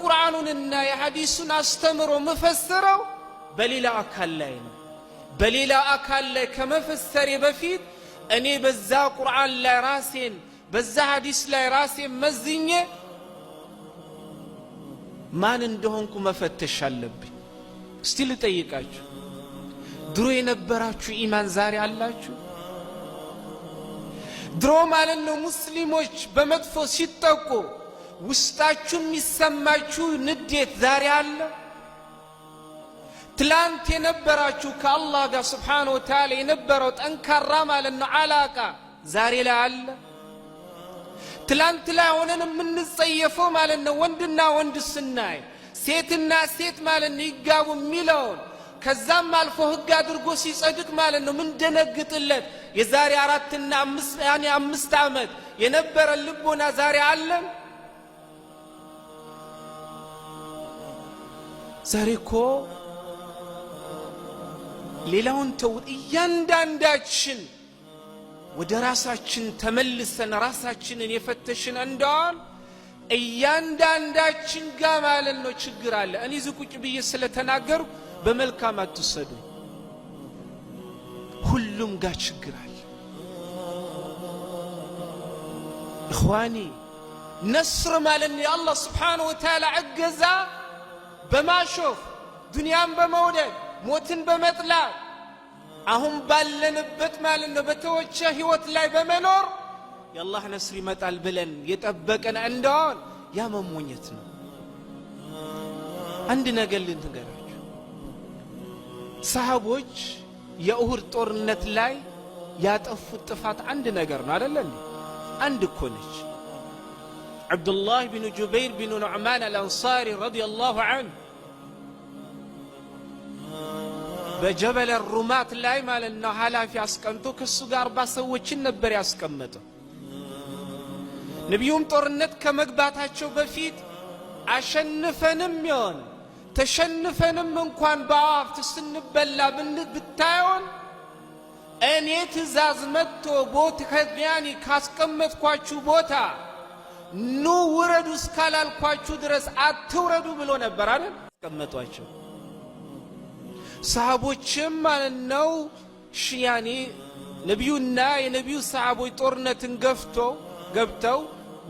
የቁርአኑንና የሐዲሱን አስተምሮ መፈሰረው በሌላ አካል ላይ ነው። በሌላ አካል ላይ ከመፈሰሬ በፊት እኔ በዛ ቁርአን ላይ ራሴን በዛ ሐዲስ ላይ ራሴን መዝኜ ማን እንደሆንኩ መፈተሽ አለብኝ። እስቲ ልጠይቃችሁ፣ ድሮ የነበራችሁ ኢማን ዛሬ አላችሁ? ድሮ ማለት ነው ሙስሊሞች በመጥፎ ሲጠቁ ውስጣችሁ የሚሰማችሁ ንዴት ዛሬ አለ? ትላንት የነበራችሁ ከአላህ ጋር ሱብሓነሁ ወተዓላ የነበረው ጠንካራ ማለት ነው አላቃ ዛሬ ላይ አለ? ትላንት ላይ ሆነን የምንጸየፈው ማለት ነው ወንድና ወንድ ስናይ ሴትና ሴት ማለት ነው ይጋቡ የሚለውን ከዛም አልፎ ህግ አድርጎ ሲጸድቅ ማለት ነው ምን ደነግጥለት የዛሬ 4 እና 5 ዓመት የነበረ ልቦና ዛሬ አለን? ዛሬ እኮ ሌላውን ተው እያንዳንዳችን ወደ ራሳችን ተመልሰን ራሳችንን የፈተሽን እንደሆን እያንዳንዳችን ጋር ማለት ነው ችግር አለ። እኔ ዝቁጭ ብዬ ስለተናገሩ በመልካም አትሰዱ። ሁሉም ጋር ችግር አለ። እኽዋኒ ነስር ማለት የአላህ ስብሓነሁ ወተዓላ እገዛ በማሾፍ ዱንያን በመውደድ ሞትን በመጥላት አሁን ባለንበት ማለት ነው በተወቸ ህይወት ላይ በመኖር የአላህ ነስር ይመጣል ብለን የጠበቀን እንደሆን ያ መሞኘት ነው። አንድ ነገር ልንገራችሁ፣ ሰሃቦች የኡሁድ ጦርነት ላይ ያጠፉት ጥፋት አንድ ነገር ነው አይደል እንዴ? አንድ እኮ ነች። አብዱላህ ቢን ጁበይር ቢን ኑዕማን አልአንሳሪ ረዲየላሁ ዐንሁ በጀበል ሩማት ላይ ማለት ነው ኃላፊ አስቀምጦ ከሱ ጋር 40 ሰዎችን ነበር ያስቀመጠው። ነብዩም ጦርነት ከመግባታቸው በፊት አሸንፈንም ይሆን ተሸንፈንም እንኳን በአፍት ስንበላ ብታዩን እኔ ትእዛዝ መጥቶ ቦታያኒ ካስቀመጥኳችሁ ቦታ ኑ ውረዱ እስካላልኳችሁ ድረስ አትውረዱ ብሎ ነበር አይደል ያስቀመጧቸው። ሰሃቦችም ማለት ነው ያኒ ነብዩና የነብዩ ሰሃቦች ጦርነትን ገብተው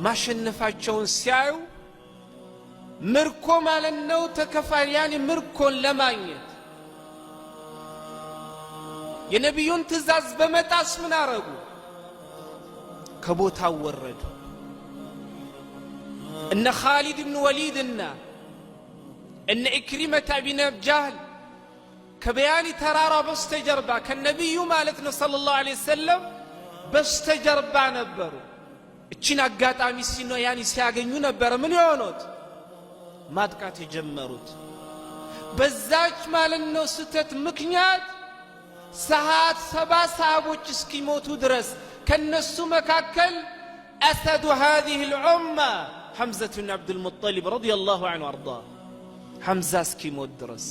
ማሸነፋቸውን ሲያዩ ምርኮ ማለት ነው ተከፋይ ያኒ ምርኮን ለማግኘት የነብዩን ትእዛዝ በመጣስ ምን አረጉ? ከቦታው ወረዱ። እነ ኻሊድ ብን ወሊድና እነ ኢክሪመተ ቢን ጃህል ከበያኒ ተራራ በስተጀርባ ከነብዩ ማለት ነው ሰለላሁ ዐለይሂ ወሰለም በስተጀርባ ነበሩ። እቺን አጋጣሚ ያኒ ሲያገኙ ነበር ምን የሆኑት? ማጥቃት የጀመሩት። በዛች ማለት ነው ስተት ምክንያት 7 ሰሃቦች እስኪሞቱ ድረስ ከነሱ መካከል አሰዱ هذه الامه حمزة بن عبد المطلب رضي الله عنه وارضاه حمزة እስኪሞት ድረስ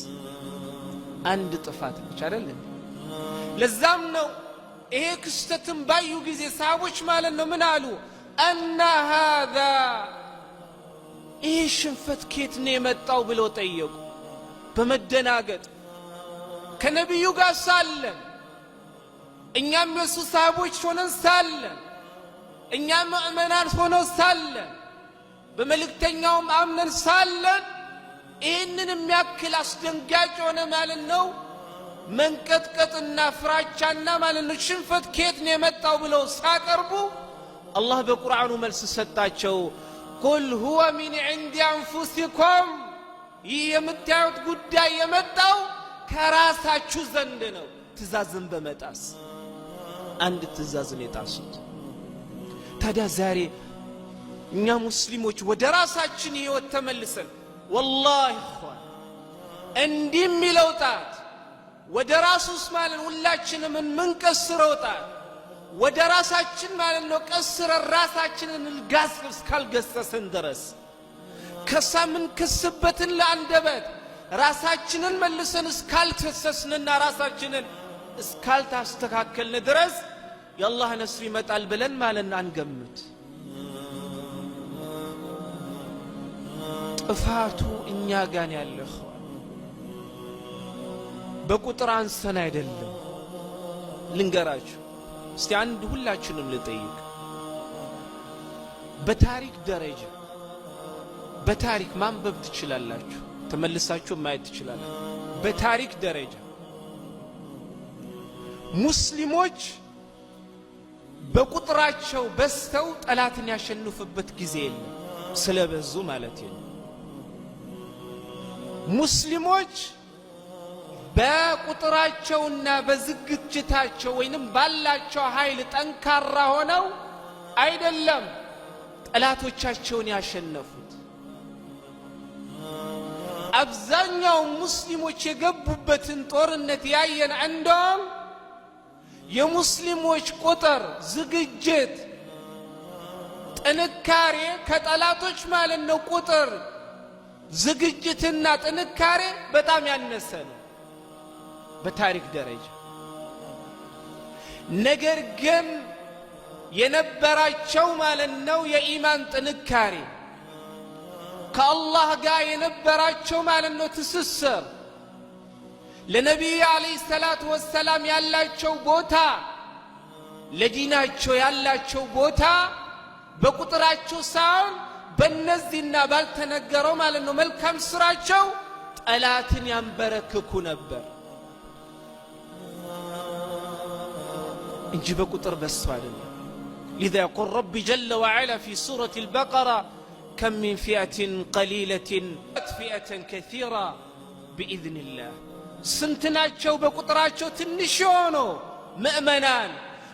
አንድ ጥፋት ብቻ አይደለም። ለዛም ነው ይሄ ክስተትን ባዩ ጊዜ ሰሃቦች ማለት ነው ምን አሉ? أن هذا ይሄ ሽንፈት ከየት ነው የመጣው ብለው ጠየቁ በመደናገጥ። ከነብዩ ጋር ሳለን እኛም የሱ ሰሃቦች ሆነን ሳለን እኛም ሙእሚናን ሆነን ሳለን በመልእክተኛውም አምነን ሳለን ይህንን የሚያክል አስደንጋጭ ሆነ ማለት ነው መንቀጥቀጥና ፍራቻና ማለት ነው ሽንፈት ከየት ነው የመጣው ብለው ሳቀርቡ አላህ በቁርአኑ መልስ ሰጣቸው። ቁል ሁወ ሚን ዒንዲ አንፉሲኩም ይህ የምታዩት ጉዳይ የመጣው ከራሳችሁ ዘንድ ነው። ትእዛዝን በመጣስ አንድ ትእዛዝን የጣሱት። ታዲያ ዛሬ እኛ ሙስሊሞች ወደ ራሳችን ህይወት ተመልሰን ወላሂ ኸዋን እንዲህ የሚለው ጣት ወደ ራሱስ ማለት ሁላችንም ምንቀስረው ጣት ወደ ራሳችን ማለት ነው ቀስረን ራሳችንን እስካልገሰስን ድረስ ከሳምን ከስበትን ለአንደበት ራሳችንን መልሰን እስካልተሰስንና ራሳችንን እስካልታስተካከልን ድረስ የአላህ ነስር ይመጣል ብለን ማለት አንገምት። ጥፋቱ እኛ ጋር ያለው በቁጥር አንሰን አይደለም። ልንገራችሁ እስቲ አንድ ሁላችንም ልጠይቅ። በታሪክ ደረጃ በታሪክ ማንበብ ትችላላችሁ፣ ተመልሳችሁ ማየት ትችላላችሁ። በታሪክ ደረጃ ሙስሊሞች በቁጥራቸው በስተው ጠላትን ያሸንፉበት ጊዜ የለም፣ ስለበዙ ማለት ነው። ሙስሊሞች በቁጥራቸውና በዝግጅታቸው ወይንም ባላቸው ኃይል ጠንካራ ሆነው አይደለም ጠላቶቻቸውን ያሸነፉት። አብዛኛው ሙስሊሞች የገቡበትን ጦርነት ያየን እንደውም የሙስሊሞች ቁጥር፣ ዝግጅት፣ ጥንካሬ ከጠላቶች ማለት ነው ቁጥር ዝግጅትና ጥንካሬ በጣም ያነሰ ነው በታሪክ ደረጃ። ነገር ግን የነበራቸው ማለት ነው የኢማን ጥንካሬ፣ ከአላህ ጋር የነበራቸው ማለት ነው ትስስር፣ ለነቢዩ አለይሂ ሰላቱ ወሰላም ያላቸው ቦታ፣ ለዲናቸው ያላቸው ቦታ በቁጥራቸው ሳይሆን በእነዚህና ባልተነገረው ማለት ነው መልካም ስራቸው ጠላትን ያንበረክኩ ነበር እንጂ በቁጥር በሱ አይደለም። لذا يقول رب جل وعلا في سورة البقرة كم من فئة قليلة فئة كثيرة بإذن الله. ስንትናቸው በቁጥራቸው ትንሽ ሆኖ ምእመናን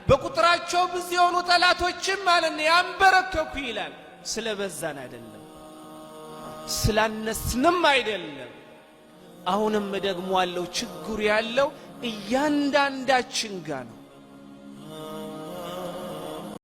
በቁጥራቸው ብዙ የሆኑ ጠላቶችን ማለት ነው ያንበረከኩ ይላል። ስለበዛን አይደለም፣ ስላነስንም አይደለም። አሁንም ደግሞ ያለው ችግሩ ያለው እያንዳንዳችን ጋር ነው።